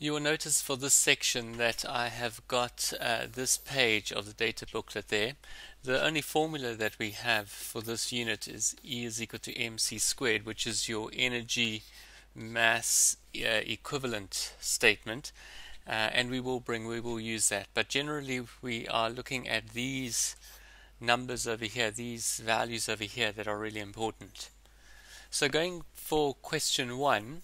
You will notice for this section that I have got this page of the data booklet there. The only formula that we have for this unit is E is equal to mc squared, which is your energy mass equivalent statement, and we will use that. But generally we are looking at these numbers over here, these values over here that are really important. So going for question 1,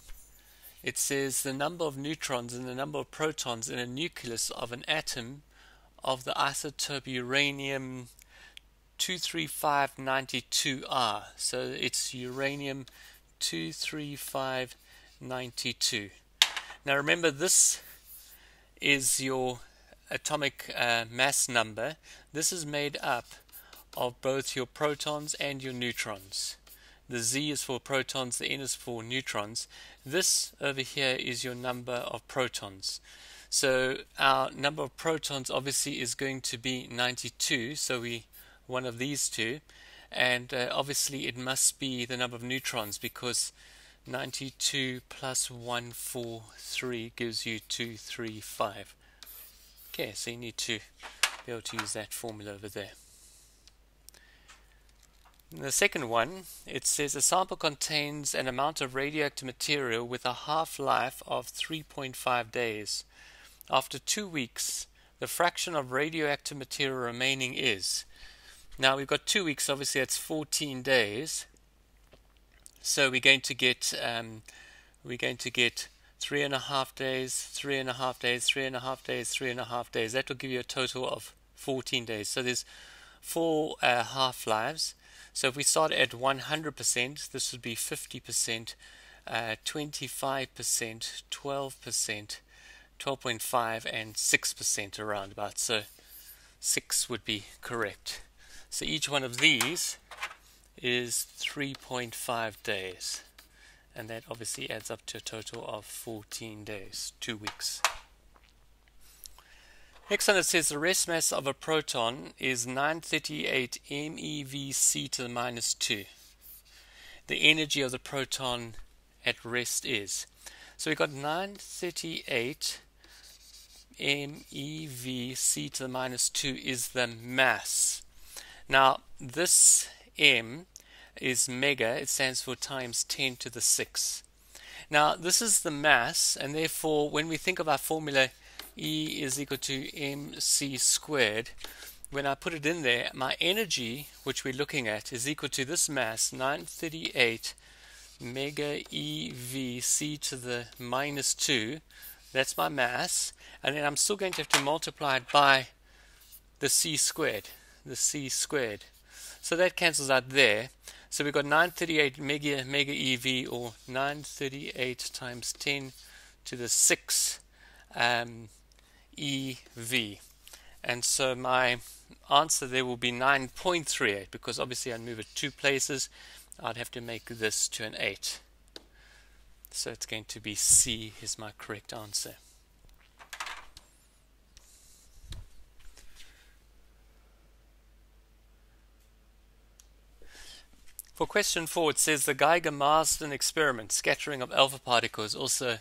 it says the number of neutrons and the number of protons in a nucleus of an atom of the isotope uranium 23592R. So it's uranium 23592. Now remember, this is your atomic mass number. This is made up of both your protons and your neutrons. The Z is for protons, the N is for neutrons. This over here is your number of protons. So our number of protons obviously is going to be 92, so one of these two, and obviously it must be the number of neutrons, because 92 plus 143 gives you 235. Okay, so you need to be able to use that formula over there. The second one, it says a sample contains an amount of radioactive material with a half-life of 3.5 days. After 2 weeks, the fraction of radioactive material remaining is. Now we've got 2 weeks, obviously that's 14 days. So we're going to get 3.5 days, 3.5 days, 3.5 days, 3.5 days. That will give you a total of 14 days. So there's 4 half-lives. So if we start at 100%, this would be 50%, 25%, 12%, 12.5, and 6% around about. So 6 would be correct. So each one of these is 3.5 days. And that obviously adds up to a total of 14 days, 2 weeks. Next one, it says the rest mass of a proton is 938 MeV to the minus 2. The energy of the proton at rest is. So we've got 938 MeV to the minus 2 is the mass. Now this M is mega, it stands for times 10 to the 6. Now this is the mass, and therefore when we think of our formula E is equal to mc squared, when I put it in there, my energy, which we're looking at, is equal to this mass, 938 mega eV c to the minus 2. That's my mass, and then I'm still going to have to multiply it by the c squared, so that cancels out there. So we've got 938 mega eV, or 938 times 10 to the 6 EV, and so my answer there will be 9.38, because obviously I'd move it 2 places. I'd have to make this to an 8, so it's going to be C is my correct answer. For question 4, it says the Geiger-Marsden experiment, scattering of alpha particles, also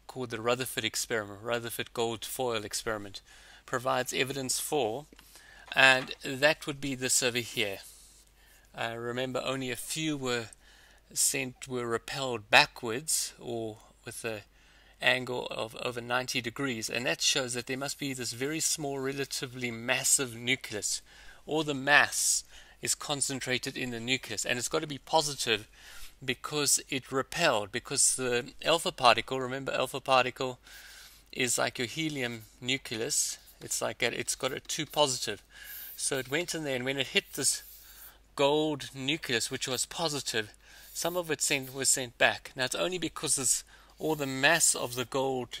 called the Rutherford experiment, Rutherford gold foil experiment, provides evidence for, and that would be this over here. Remember, only a few were repelled backwards, or with an angle of over 90 degrees, and that shows that there must be this very small, relatively massive nucleus, or the mass is concentrated in the nucleus, and it's got to be positive, because it repelled, because the alpha particle, remember alpha particle is like your helium nucleus, it's like that, it's got a 2 positive, so it went in there, and when it hit this gold nucleus, which was positive, some of it was sent back. Now it's only because all the mass of the gold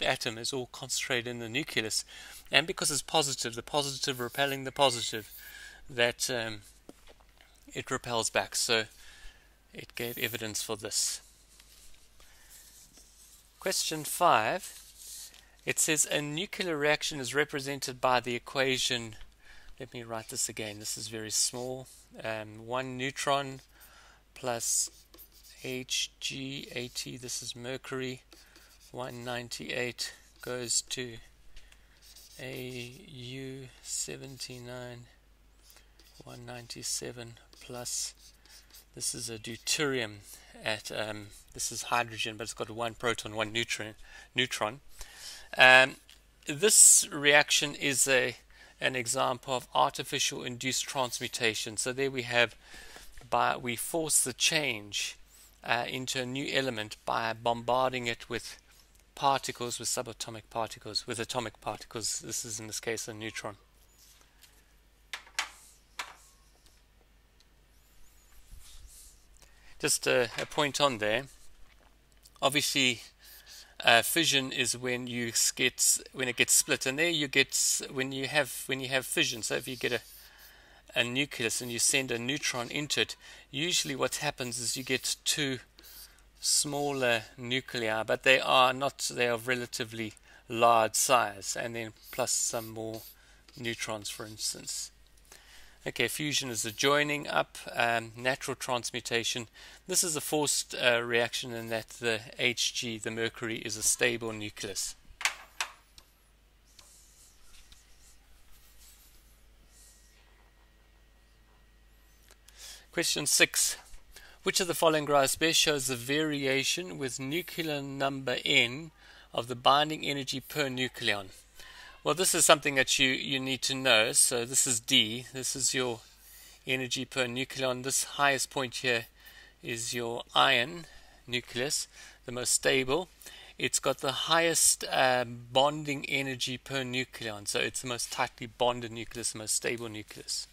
atom is all concentrated in the nucleus, and because it's positive, the positive repelling the positive, that it repels back. So it gave evidence for this. Question 5, it says a nuclear reaction is represented by the equation. Let me write this again. This is very small. 1 neutron plus Hg, At, this is mercury, 198 goes to AU 79 197 plus, this is a deuterium at this is hydrogen, but it's got one proton, one neutron. This reaction is an example of artificial induced transmutation. So there we have, we force the change into a new element by bombarding it with particles, with subatomic particles, with atomic particles. This is in this case a neutron. Just a point on there. Obviously, fission is when it gets split, and there you get when you have fission. So if you get a nucleus and you send a neutron into it, usually what happens is you get two smaller nuclei, but they are of relatively large size, and then plus some more neutrons, for instance. Okay, fusion is the joining up. Natural transmutation, this is a forced reaction in that the Hg, the mercury, is a stable nucleus. Question 6. Which of the following graphs best shows the variation with nuclear number n of the binding energy per nucleon? Well, this is something that you need to know. So this is D. This is your energy per nucleon. This highest point here is your iron nucleus, the most stable. It's got the highest bonding energy per nucleon. So it's the most tightly bonded nucleus, the most stable nucleus.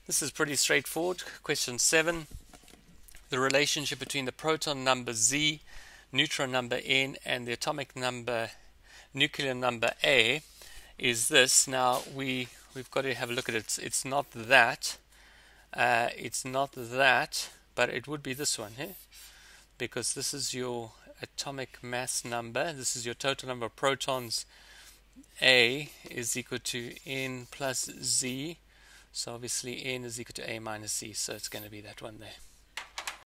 This is pretty straightforward. Question 7. The relationship between the proton number Z, neutron number N, and the atomic number, nuclear number A is this. Now we've got to have a look at it. It's not that. It's not that, but it would be this one here, because this is your atomic mass number. This is your total number of protons. A is equal to N plus Z. So obviously N is equal to A minus Z. So it's going to be that one there.